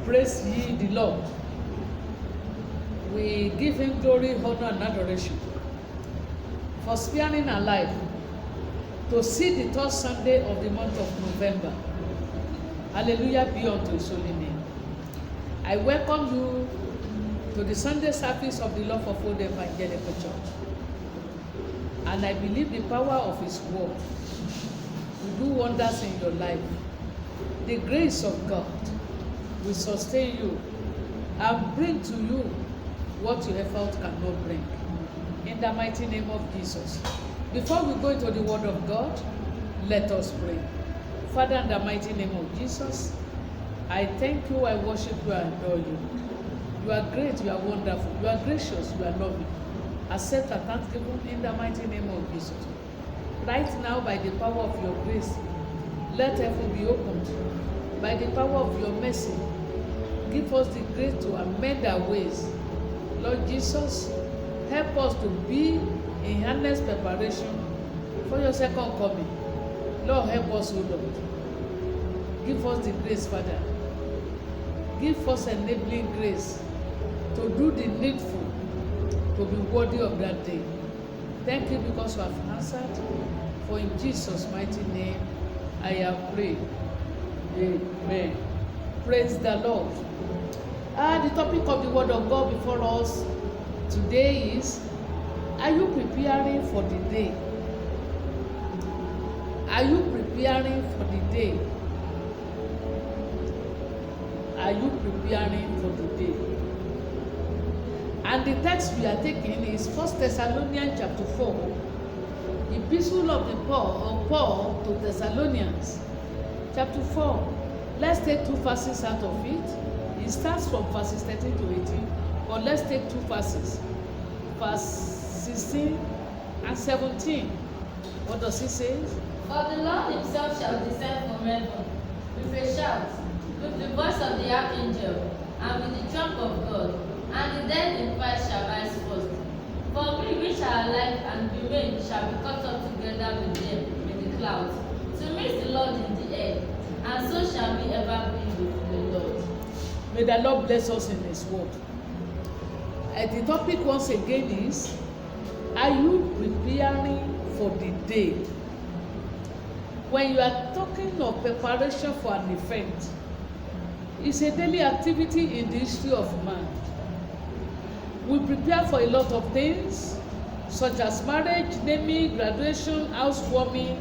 Praise ye the Lord. We give him glory, honor, and adoration for sparing our life to see the third Sunday of the month of November. Hallelujah be unto his holy name. I welcome you to the Sunday service of the Love of Old Evangelical Church. And I believe the power of his word will do wonders in your life. The grace of God will sustain you and bring to you what your effort cannot bring. In the mighty name of Jesus. Before we go into the word of God, let us pray. Father, in the mighty name of Jesus, I thank you, I worship you, I adore you. You are great, you are wonderful, you are gracious, you are loving. Accept our thanksgiving in the mighty name of Jesus. Right now, by the power of your grace, let heaven be opened. By the power of your mercy, give us the grace to amend our ways. Lord Jesus, help us to be in earnest preparation for your second coming. Lord, help us, O Lord. Give us the grace, Father. Give us enabling grace to do the needful, to be worthy of that day. Thank you because you have answered. For in Jesus' mighty name, I have prayed. Amen. Praise the Lord. The topic of the word of God before us today is, are you preparing for the day? Are you preparing for the day? Are you preparing for the day? And the text we are taking is 1 Thessalonians chapter 4. Epistle of Paul to Thessalonians chapter 4. Let's take two verses out of it. It starts from verses 13 to 18. But let's take two verses. Verse 16 and 17. What does it say? For the Lord himself shall descend from heaven with a shout, with the voice of the archangel, and with the trump of God, and the dead in Christ shall rise first. For we which are alive and remain shall be caught up together with them in the clouds, to meet the Lord in the air, and so shall we ever be with the Lord. May the Lord bless us in his word. The topic once again is, are you preparing for the day? When you are talking of preparation for an event, it's a daily activity in the history of man. We prepare for a lot of things, such as marriage, naming, graduation, housewarming,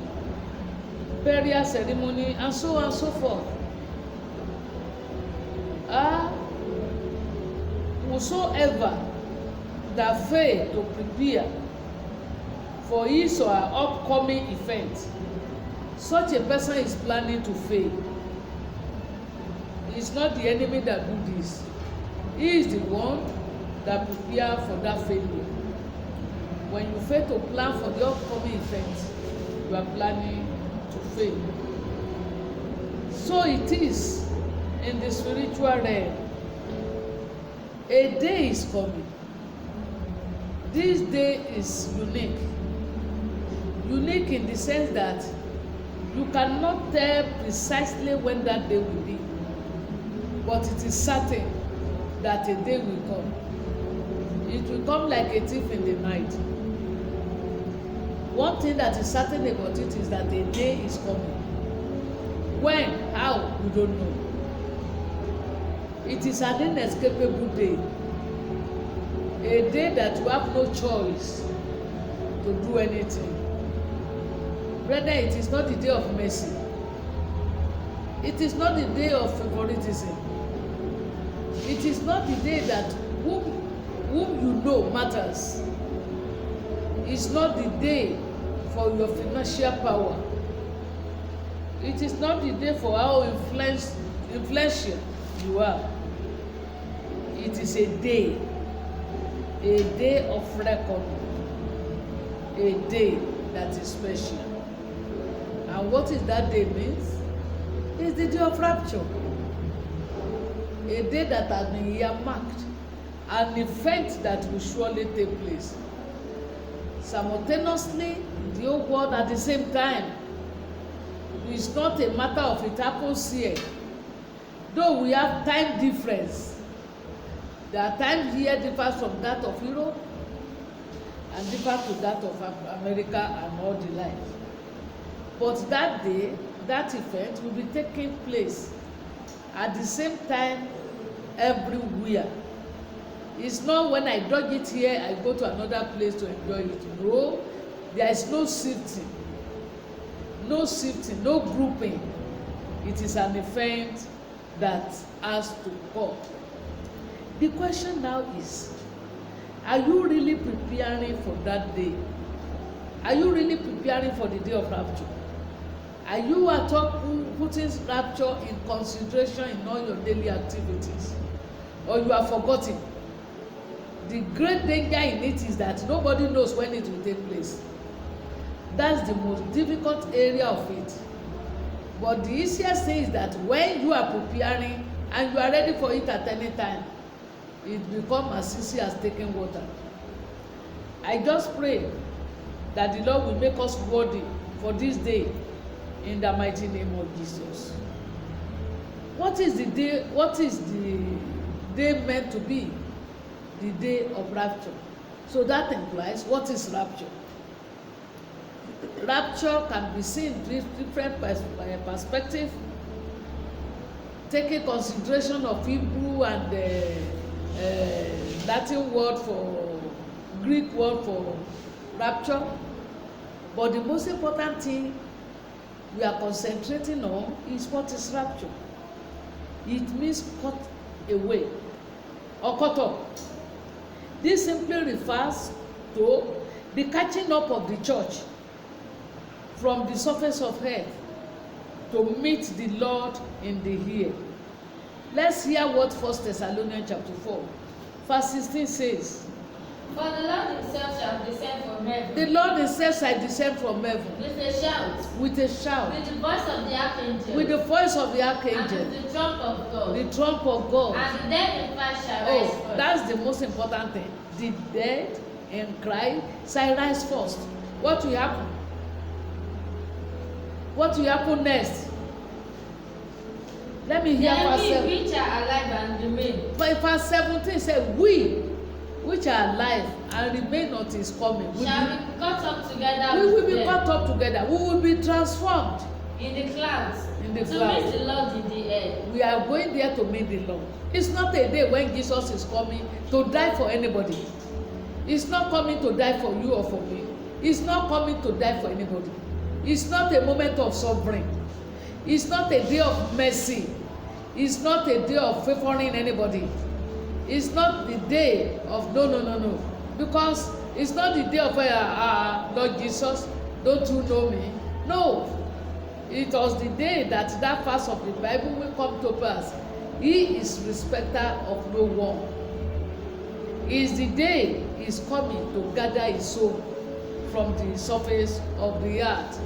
burial ceremony, and so on and so forth. Whosoever that fail to prepare for his or her upcoming event, such a person is planning to fail. It's not the enemy that do this. He is the one that prepare for that failure. When you fail to plan for the upcoming event, you are planning to fail. So it is in the spiritual realm. A day is coming. This day is unique. Unique in the sense that you cannot tell precisely when that day will be, but it is certain that a day will come. It will come like a thief in the night. One thing that is certain about it is that a day is coming. When, how, we don't know. It is an inescapable day. A day that you have no choice to do anything. Brother, it is not the day of mercy. It is not the day of favoritism. It is not the day that whom you know matters. It's not the day for your financial power. It is not the day for how influential you are. It is a day of reckoning, a day that is special. And what is that day means? It's the day of rapture. A day that has been earmarked, an event that will surely take place. Simultaneously, in the whole world at the same time. It's not a matter of it happens here. Though we have time difference, their time here differs from that of Europe and differs to that of America and all the like. But that day, that event will be taking place at the same time everywhere. It's not when I dodge it here, I go to another place to enjoy it. No, there is no shifting, no grouping. It is an event that has to come. The question now is, are you really preparing for that day? Are you really preparing for the day of rapture? Are you at all putting rapture in consideration in all your daily activities? Or you have forgotten? The great danger in it is that nobody knows when it will take place. That's the most difficult area of it. But the easiest thing is that when you are preparing and you are ready for it at any time, it becomes as easy as taking water. I just pray that the Lord will make us worthy for this day in the mighty name of Jesus. What is the day? What is the day meant to be? The day of rapture. So that implies, what is rapture? Rapture can be seen in different perspectives. Taking consideration of Hebrew and Latin word for Greek word for rapture. But the most important thing we are concentrating on is what is rapture. It means cut away or cut off. This simply refers to the catching up of the church from the surface of earth to meet the Lord in the air. Let's hear what 1 Thessalonians chapter 4, verse 16 says. For the Lord himself shall descend from heaven. The Lord himself shall descend from heaven. With a shout. With a shout. With the voice of the archangel. With the voice of the archangel. And with the trump of God. The trump of God. And the dead in Christ shall rise first. Oh, that's the most important thing. The dead in Christ shall rise first. What will happen? What will happen next? Let me hear verse 7. We which are alive and remain. But verse 17 says, we which are alive and remain until his coming. Shall be caught up together We will with be them. caught up together. We will be transformed. In the clouds. In the to clouds. meet the Lord in the air. We are going there to meet the Lord. It's not a day when Jesus is coming to die for anybody. He's not coming to die for you or for me. He's not coming to die for anybody. It's not a moment of suffering. It's not a day of mercy. It's not a day of favoring anybody. It's not the day of no. Because it's not the day of Lord Jesus, don't you know me? No. It was the day that verse of the Bible will come to pass. He is respecter of no one. It's the day he's coming to gather his soul from the surface of the earth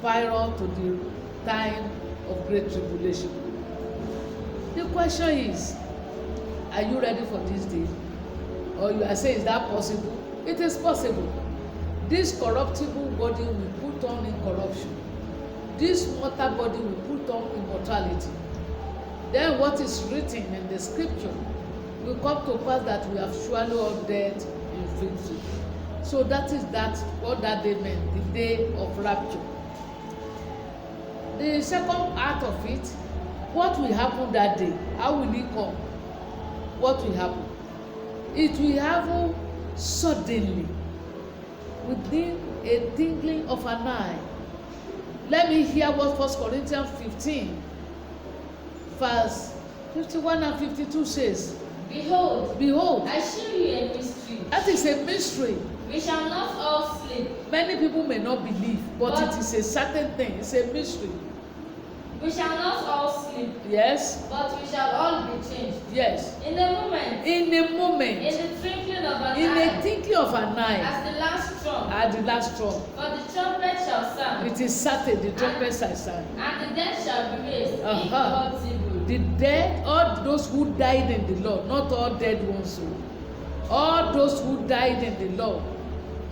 prior to the time of great tribulation. The question is, are you ready for this day? Or you are saying, is that possible? It is possible. This corruptible body will put on incorruption. This mortal body will put on immortality. Then what is written in the scripture will come to pass, that we have swallowed all death in victory. So that is what that day meant, the day of rapture. The second part of it, what will happen that day? How will it come? What will happen? It will happen suddenly, within a twinkling of an eye. Let me hear what 1 Corinthians 15, verse 51 and 52 says. Behold, I show you a mystery. That is a mystery. We shall not all sleep. Many people may not believe, but it is a certain thing. It's a mystery. We shall not all sleep. Yes. But we shall all be changed. Yes. In a moment. In a moment. In the twinkling of an eye. In a twinkling of an eye. As the last trump. At the last trump. For the trumpet shall sound. It is certain the trumpet shall sound. And the dead shall be raised incorruptible. The dead, all those who died in the Lord, not all dead ones. All those who died in the Lord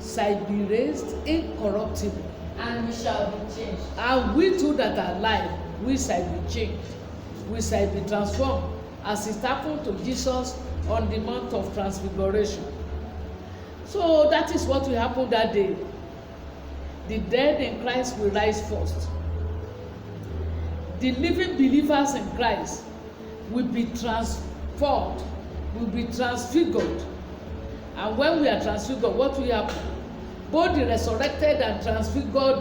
shall be raised incorruptible. And we shall be changed. And we too that are alive, we shall be changed. we shall be transformed, as it happened to Jesus on the Mount of Transfiguration. So that is what will happen that day. The dead in Christ will rise first. The living believers in Christ will be transformed, will be transfigured. And when we are transfigured, what will happen? Both the resurrected and transfigured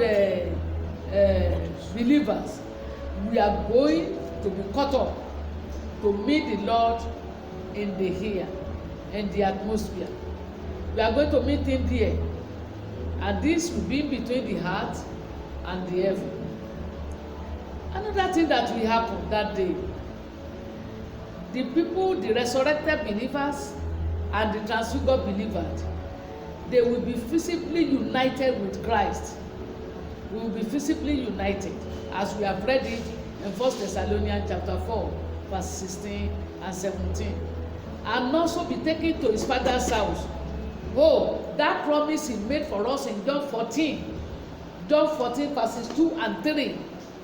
believers, we are going to be caught up to meet the Lord in the air, in the atmosphere. We are going to meet him there. And this will be between the heart and the heaven. Another thing that will happen that day, the people, the resurrected believers and the transfigured believers, they will be physically united with Christ. We will be physically united, as we have read it in 1 Thessalonians chapter 4, verse 16 and 17. And also be taken to his father's house. Oh, that promise he made for us in John 14. John 14 verses 2 and 3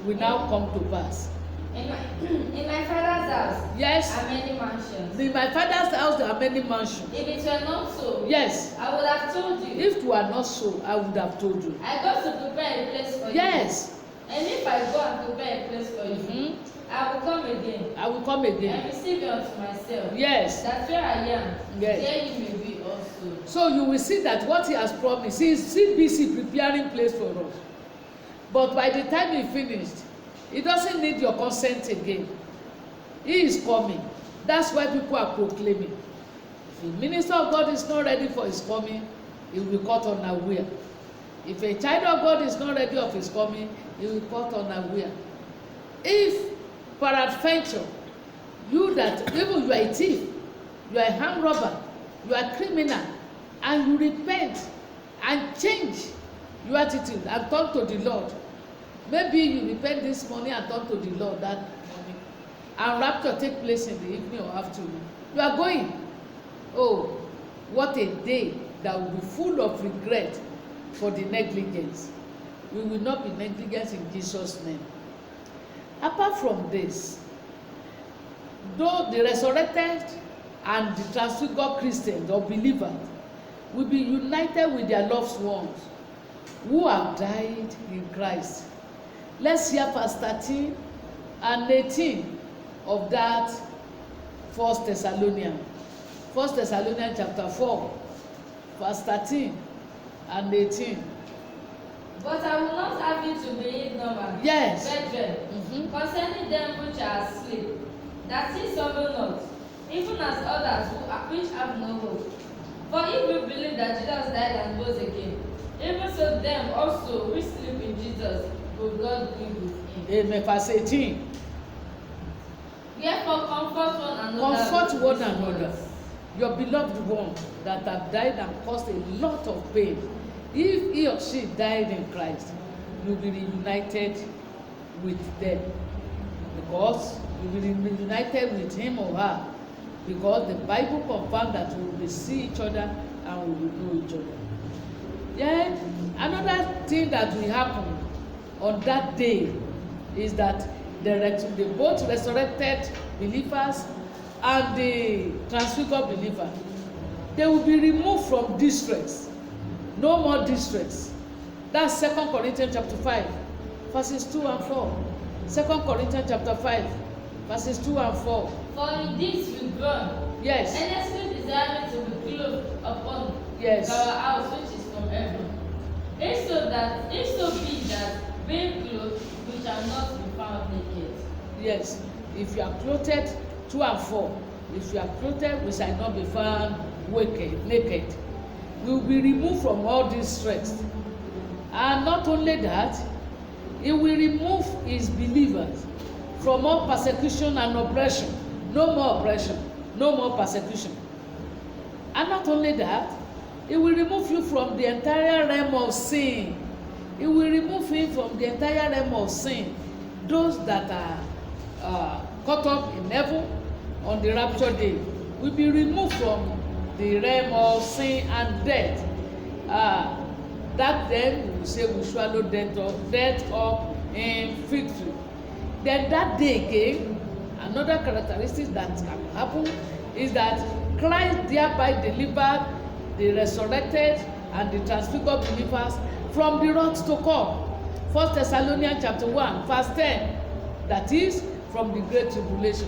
will now come to pass. In my father's house, yes, are many mansions. In my father's house there are many mansions. If it were not so, yes, I would have told you. If it were not so, I would have told you. I go to prepare a place for you. Yes. And if I go and prepare a place for you, I will come again. I will come again. And receive you unto myself. Yes. That where I am, yes, there you may be also. So you will see that what he has promised, he is still busy preparing place for us. But by the time he finished, he doesn't need your consent again. He is coming. That's why people are proclaiming. If the minister of God is not ready for his coming, he will be caught unaware. If a child of God is not ready of his coming, he will be caught unaware. If peradventure, you that even you are a thief, you are a hand robber, you are a criminal, and you repent and change your attitude and turn to the Lord. Maybe you repent this morning and turn to the Lord that morning, and rapture take place in the evening or afternoon. You are going. Oh, what a day that will be full of regret for the negligence. We will not be negligent in Jesus' name. Apart from this, though the resurrected and the transfigured Christians or believers will be united with their loved ones who have died in Christ. Let's hear verse 13 and 18 of that 1 Thessalonians. 1 Thessalonians chapter 4, verse 13 and 18. But I will not have you to be ignorant, yes, brethren, concerning them which are asleep, that ye sorrow not, even as others which have no hope. For if you believe that Jesus died and rose again, even so them also which sleep in Jesus will God be with him. Amen. Verse 18. Therefore comfort one another. Comfort one another. Your beloved one that have died and caused a lot of pain. If he or she died in Christ, you will be reunited with them, because you will be reunited with him or her, because the Bible confirms that we will see each other and we will know each other. Then another thing that will happen on that day is that the both resurrected believers and the transfigured believer, they will be removed from distress. No more distress. That's 2 Corinthians chapter 5, verses 2 and 4. 2 Corinthians chapter 5, verses 2 and 4. For in this we groan, yes, earnestly desiring to be clothed upon yes, our house which is from heaven. If so be that being clothed, we shall not be found naked. yes. If you are clothed, 2 and 4. If you are clothed, we shall not be found naked. We will be removed from all this stress. And not only that, it will remove his believers from all persecution and oppression. No more oppression, no more persecution. And not only that, it will remove you from the entire realm of sin. It will remove him from the entire realm of sin. Those that are caught up in heaven on the rapture day will be removed from the realm of sin and death. That then we will say we swallow death up in victory. Then that day came, Another characteristic that can happen is that Christ thereby delivered the resurrected and the transfigured believers from the wrath to come. 1 Thessalonians chapter 1 verse 10, that is, from the great tribulation.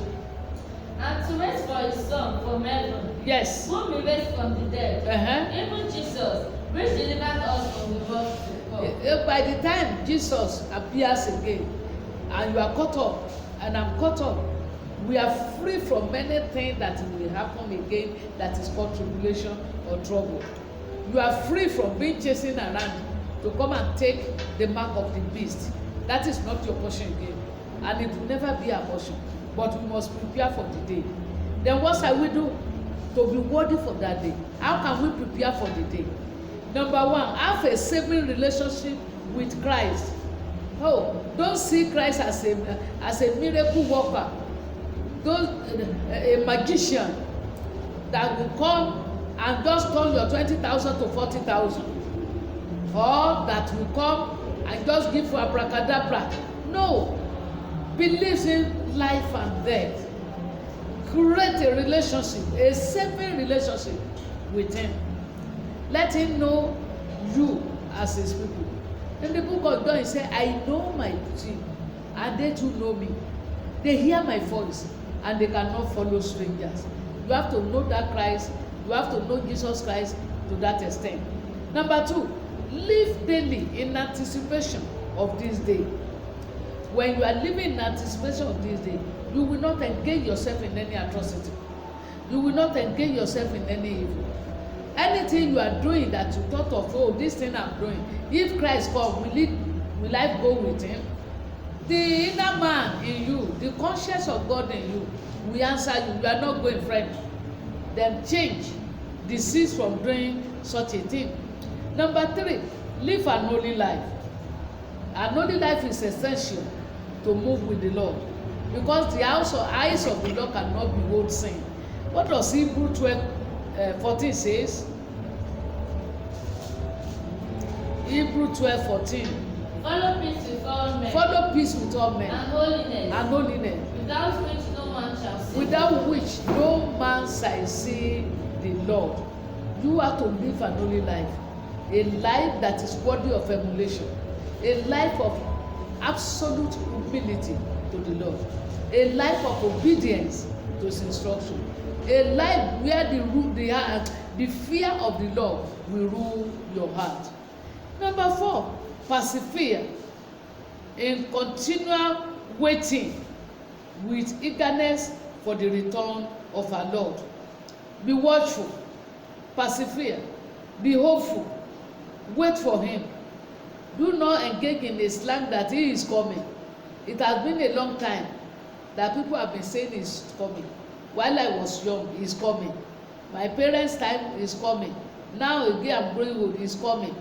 And to raise for his son from heaven, Yes. whom he raised from the dead, Uh-huh. even Jesus, which delivered us from the wrath to come. By the time Jesus appears again, and you are caught up, and I'm caught up, we are free from many things that will happen again that is called tribulation or trouble. You are free from being chasing around to come and take the mark of the beast. That is not your portion again, and it will never be our portion. But we must prepare for the day. Then what shall we do to be worthy for that day? How can we prepare for the day? Number one, have a saving relationship with Christ. Oh, don't see Christ as a miracle worker, a magician that will come and just turn your 20,000 to 40,000, or that will come and just give you abracadabra. No, believes in life and death. Create a relationship, a saving relationship with him. Let him know you as his people. In the book of John, he said, I know my sheep, and they too know me. They hear my voice, and they cannot follow strangers. You have to know that Christ. You have to know Jesus Christ to that extent. Number two, live daily in anticipation of this day. When you are living in anticipation of this day, you will not engage yourself in any atrocity. You will not engage yourself in any evil. Anything you are doing that you thought of, oh, this thing I'm doing, if Christ comes, will I go with him? The inner man in you, the conscience of God in you, will answer you. You are not going, friend. Then change, desist from doing such a thing. Number three, live an holy life. An holy life is essential to move with the Lord, because the eyes of the Lord cannot behold sin. What does Hebrews 12:14 says? Hebrews 12:14. Follow peace with all men. Follow peace with all men. And holiness. And holiness. Without which no man shall see. Without which no man shall see the Lord. You have to live an holy life. A life that is worthy of emulation. A life of absolute humility to the Lord. A life of obedience to his instruction. A life where the fear of the Lord will rule your heart. Number four, persevere in continual waiting with eagerness for the return of our Lord. Be watchful, persevere, be hopeful, wait for him. Do not engage in a slang that he is coming. It has been a long time that people have been saying he's coming. While I was young, he's coming. My parents' time is coming. Now again I'm growing old, he's coming.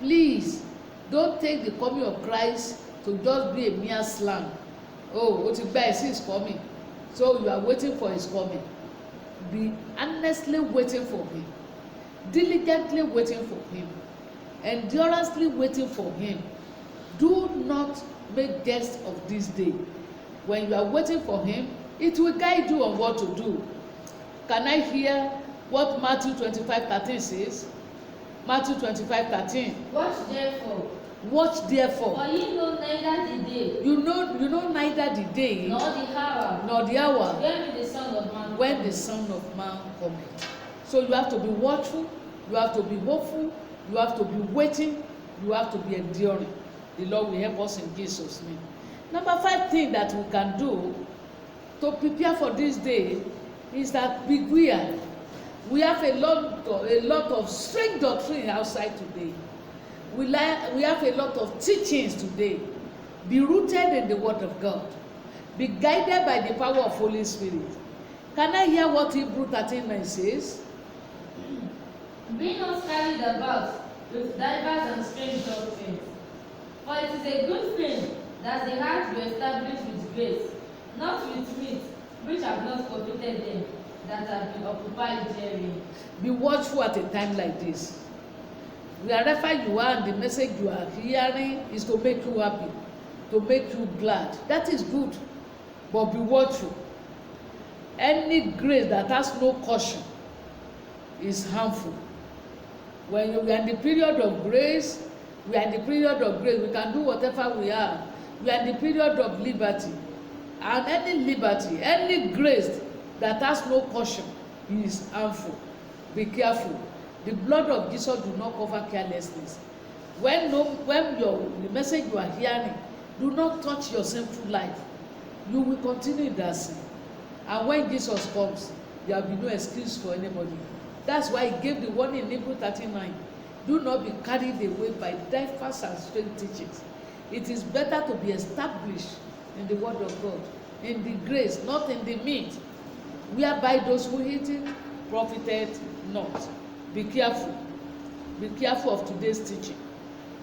Please, don't take the coming of Christ to just be a mere slang. Oh, what if guys is coming? So you are waiting for his coming. Be earnestly waiting for him. Diligently waiting for him. Endurantly waiting for him. Do not make jest of this day. When you are waiting for him, it will guide you on what to do. Can I hear what Matthew 25:13 says? Matthew 25:13. Watch therefore. Watch therefore. For ye know neither the day. You know neither the day Nor the hour. nor the hour When will the Son of Man when come? the Son of Man cometh. So you have to be watchful, you have to be hopeful, you have to be waiting, you have to be enduring. The Lord will help us in Jesus' name. Number 5 thing that we can do to prepare for this day is that beware. We have a lot of strange doctrine outside today. We have a lot of teachings today. Be rooted in the Word of God. Be guided by the power of Holy Spirit. Can I hear what Hebrews 13:9 says? Be not carried about with divers and strange doctrines. For it is a good thing that the heart be established with grace, not with meat, which have not profited them that have been occupied therein. Be watchful at a time like this. Wherever you are, and the message you are hearing is to make you happy, to make you glad. That is good. But be watchful. Any grace that has no caution is harmful. When we are in the period of grace, we are in the period of grace, we can do whatever we are. We are in the period of liberty. And any liberty, any grace that has no caution is harmful. Be careful. The blood of Jesus do not cover carelessness. When the message you are hearing do not touch your sinful life, you will continue in that sin. And when Jesus comes, there will be no excuse for anybody. That's why he gave the warning in Hebrews 13:9. Do not be carried away by diverse and strange teachings. It is better to be established in the word of God, in the grace, not in the meat, whereby those who eat it profited not. Be careful. Be careful of today's teaching.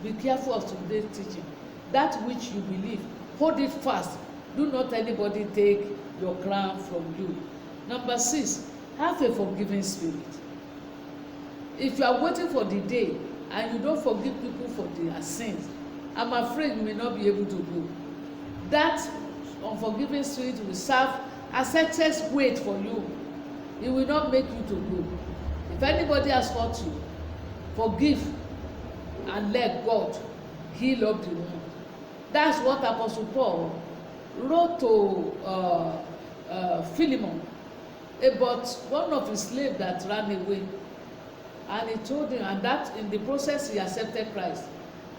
Be careful of today's teaching. That which you believe, hold it fast. Do not anybody take your crown from you. Number 6, have a forgiving spirit. If you are waiting for the day and you don't forgive people for their sins, I'm afraid you may not be able to go. That unforgiving spirit will serve as excess weight for you. It will not make you to go. If anybody has hurt you, forgive and let God heal up the wound. That's what Apostle Paul wrote to Philemon about one of his slaves that ran away. And he told him, and that in the process he accepted Christ.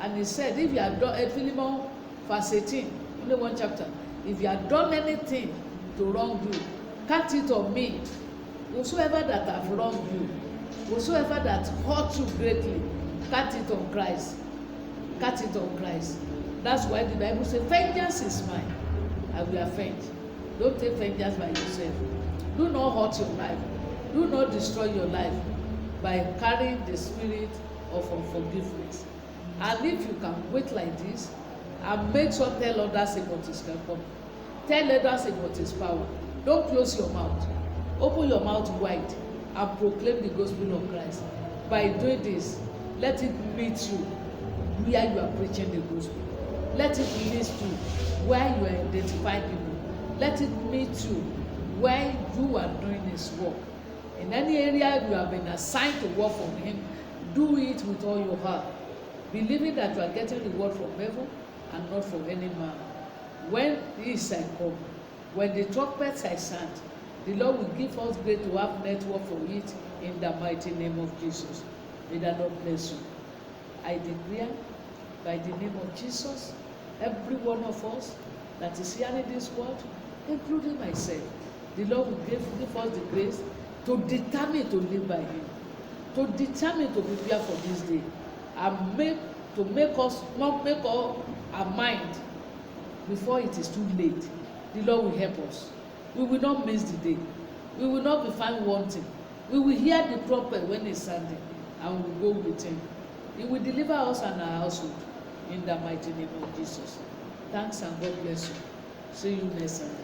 And he said, if you have done, Philemon verse 18, only one chapter, if you have done anything to wrong you, count it on me. Whosoever that have wronged you, whosoever that hurt you greatly, count it on Christ. Count it on Christ. That's why the Bible says, vengeance is mine, I will avenge. Don't take vengeance by yourself. Do not hurt your life. Do not destroy your life by carrying the spirit of unforgiveness. And if you can wait like this, and make sure tell others about his welcome. Tell others about his power. Don't close your mouth. Open your mouth wide and proclaim the gospel of Christ. By doing this, let it meet you where you are preaching the gospel. Let it meet you where you are identifying people. Let it meet you where you are doing his work. In any area you have been assigned to work for him, do it with all your heart, believing that you are getting reward from heaven and not from any man. When his I come, when the trumpets I sound, the Lord will give us grace to have network for it in the mighty name of Jesus. May the Lord bless you. I declare by the name of Jesus, every one of us that is hearing this word, including myself, the Lord will give us the grace to determine to live by him, to determine to prepare for this day, and make us not make up our mind before it is too late. The Lord will help us. We will not miss the day. We will not be found wanting. We will hear the trumpet when it's sounding, and we will go with him. He will deliver us and our household in the mighty name of Jesus. Thanks and God bless you. See you next Sunday.